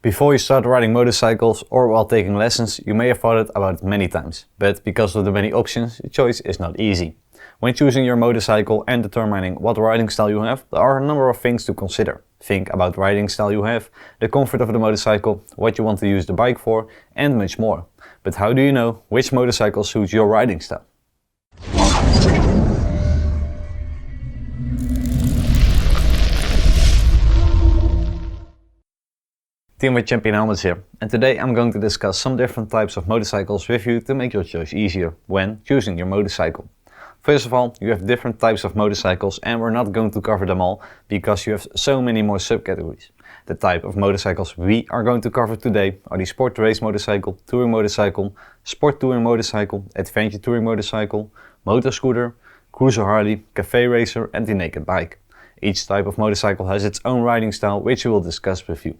Before you start riding motorcycles or while taking lessons, you may have thought about it many times, but because of the many options, the choice is not easy. When choosing your motorcycle and determining what riding style you have, there are a number of things to consider. Think about the riding style you have, the comfort of the motorcycle, what you want to use the bike for, and much more. But how do you know which motorcycle suits your riding style? Team with Champion Helmets here, and today I'm going to discuss some different types of motorcycles with you to make your choice easier when choosing your motorcycle. First of all, you have different types of motorcycles and we're not going to cover them all because you have so many more subcategories. The type of motorcycles we are going to cover today are the sport race motorcycle, touring motorcycle, sport touring motorcycle, adventure touring motorcycle, motorscooter, cruiser Harley, cafe racer and the naked bike. Each type of motorcycle has its own riding style which we will discuss with you.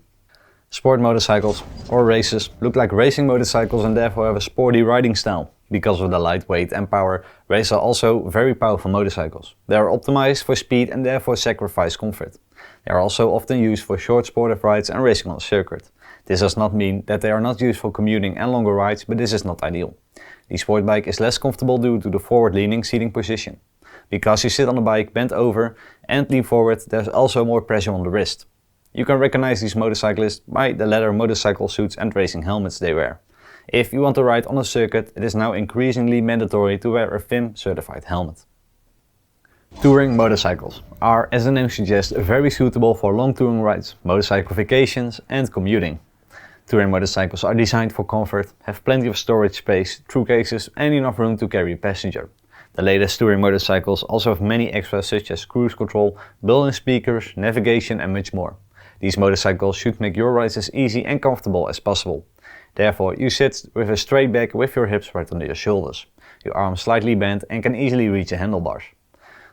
Sport motorcycles, or races, look like racing motorcycles and therefore have a sporty riding style. Because of the lightweight and power, races are also very powerful motorcycles. They are optimized for speed and therefore sacrifice comfort. They are also often used for short sportive rides and racing on a circuit. This does not mean that they are not used for commuting and longer rides, but this is not ideal. The sport bike is less comfortable due to the forward-leaning seating position. Because you sit on the bike bent over and lean forward, there's also more pressure on the wrist. You can recognize these motorcyclists by the leather motorcycle suits and racing helmets they wear. If you want to ride on a circuit, it is now increasingly mandatory to wear a FIM certified helmet. Touring motorcycles are, as the name suggests, very suitable for long touring rides, motorcycle vacations and commuting. Touring motorcycles are designed for comfort, have plenty of storage space, through cases and enough room to carry a passenger. The latest touring motorcycles also have many extras such as cruise control, built-in speakers, navigation and much more. These motorcycles should make your rides as easy and comfortable as possible. Therefore, you sit with a straight back with your hips right under your shoulders. Your arms slightly bent and can easily reach the handlebars.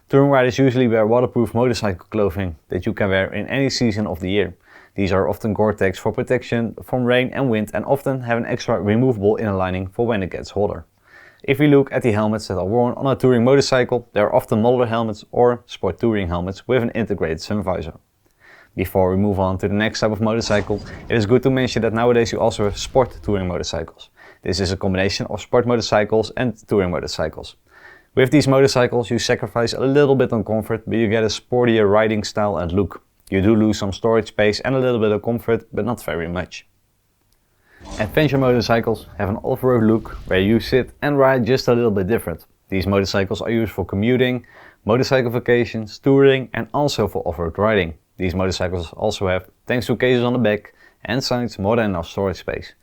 Touring riders usually wear waterproof motorcycle clothing that you can wear in any season of the year. These are often Gore-Tex for protection from rain and wind and often have an extra removable inner lining for when it gets hotter. If we look at the helmets that are worn on a touring motorcycle, they are often modular helmets or sport touring helmets with an integrated sun visor. Before we move on to the next type of motorcycle, it is good to mention that nowadays you also have sport touring motorcycles. This is a combination of sport motorcycles and touring motorcycles. With these motorcycles you sacrifice a little bit on comfort, but you get a sportier riding style and look. You do lose some storage space and a little bit of comfort, but not very much. Adventure motorcycles have an off-road look where you sit and ride just a little bit different. These motorcycles are used for commuting, motorcycle vacations, touring and also for off-road riding. These motorcycles also have, thanks to cases on the back and sides, more than enough storage space.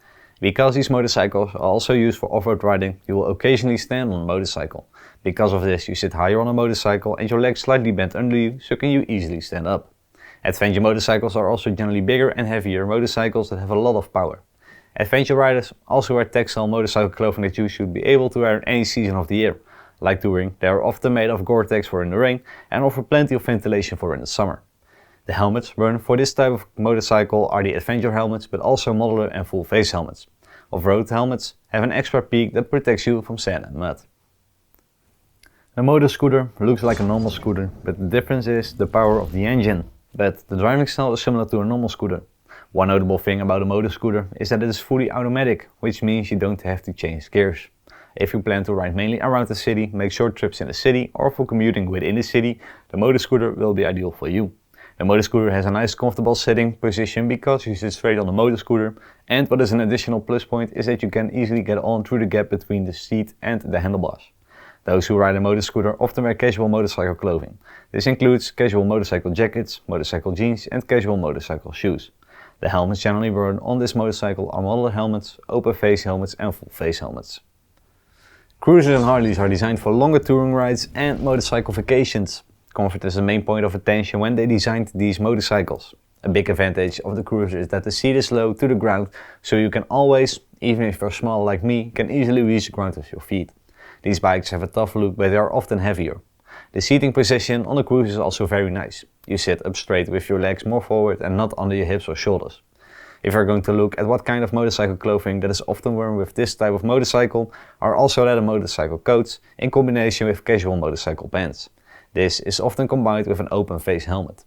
Because these motorcycles are also used for off-road riding, you will occasionally stand on a motorcycle. Because of this, you sit higher on a motorcycle and your legs slightly bent under you, so can you easily stand up. Adventure motorcycles are also generally bigger and heavier motorcycles that have a lot of power. Adventure riders also wear textile motorcycle clothing that you should be able to wear in any season of the year. Like touring, they are often made of Gore-Tex for in the rain and offer plenty of ventilation for in the summer. The helmets worn for this type of motorcycle are the adventure helmets, but also modular and full face helmets. Off-road helmets have an extra peak that protects you from sand and mud. A motorscooter looks like a normal scooter, but the difference is the power of the engine. But the driving style is similar to a normal scooter. One notable thing about a motorscooter is that it is fully automatic, which means you don't have to change gears. If you plan to ride mainly around the city, make short trips in the city or for commuting within the city, the motorscooter will be ideal for you. The motorscooter has a nice comfortable sitting position because you sit straight on the motorscooter, and what is an additional plus point is that you can easily get on through the gap between the seat and the handlebars. Those who ride a motorscooter often wear casual motorcycle clothing. This includes casual motorcycle jackets, motorcycle jeans and casual motorcycle shoes. The helmets generally worn on this motorcycle are modular helmets, open face helmets and full face helmets. Cruisers and Harleys are designed for longer touring rides and motorcycle vacations. Comfort is the main point of attention when they designed these motorcycles. A big advantage of the Cruiser is that the seat is low to the ground, so you can always, even if you're small like me, can easily reach the ground with your feet. These bikes have a tough look, but they are often heavier. The seating position on the Cruiser is also very nice. You sit up straight with your legs more forward and not under your hips or shoulders. If you're going to look at what kind of motorcycle clothing that is often worn with this type of motorcycle, are also leather motorcycle coats in combination with casual motorcycle pants. This is often combined with an open face helmet.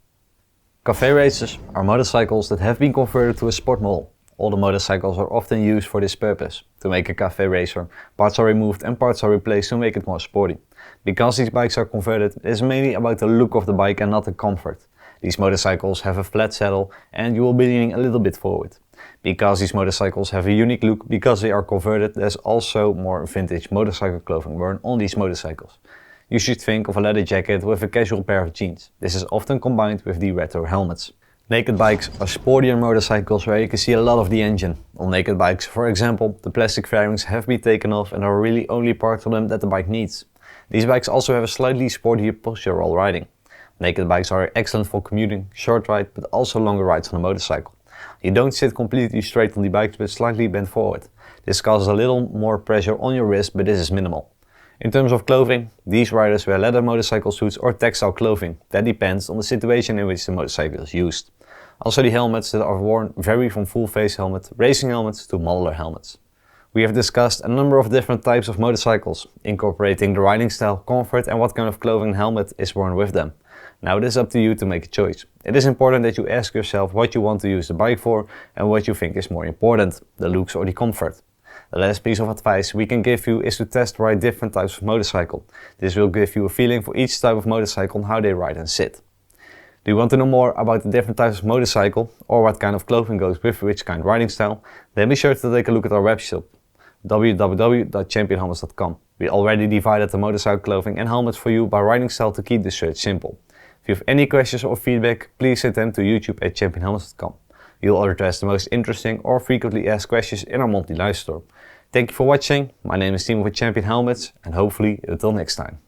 Cafe races are motorcycles that have been converted to a sport model. All the motorcycles are often used for this purpose. To make a cafe racer, parts are removed and parts are replaced to make it more sporty. Because these bikes are converted, it is mainly about the look of the bike and not the comfort. These motorcycles have a flat saddle and you will be leaning a little bit forward. Because these motorcycles have a unique look, because they are converted, there's also more vintage motorcycle clothing worn on these motorcycles. You should think of a leather jacket with a casual pair of jeans. This is often combined with the retro helmets. Naked bikes are sportier motorcycles where you can see a lot of the engine. On naked bikes, for example, the plastic fairings have been taken off and are really only parts of them that the bike needs. These bikes also have a slightly sportier posture while riding. Naked bikes are excellent for commuting, short ride, but also longer rides on a motorcycle. You don't sit completely straight on the bikes but slightly bent forward. This causes a little more pressure on your wrist, but this is minimal. In terms of clothing, these riders wear leather motorcycle suits or textile clothing. That depends on the situation in which the motorcycle is used. Also, the helmets that are worn vary from full face helmet, racing helmets to modeler helmets. We have discussed a number of different types of motorcycles, incorporating the riding style, comfort and what kind of clothing and helmet is worn with them. Now it is up to you to make a choice. It is important that you ask yourself what you want to use the bike for and what you think is more important, the looks or the comfort. The last piece of advice we can give you is to test ride different types of motorcycle. This will give you a feeling for each type of motorcycle and how they ride and sit. Do you want to know more about the different types of motorcycle or what kind of clothing goes with which kind of riding style? Then be sure to take a look at our webshop www.championhelmets.com. We already divided the motorcycle clothing and helmets for you by riding style to keep the search simple. If you have any questions or feedback, please send them to youtube@championhelmets.com. We will address the most interesting or frequently asked questions in our monthly live store. Thank you for watching. My name is Timo with Champion Helmets and hopefully until next time.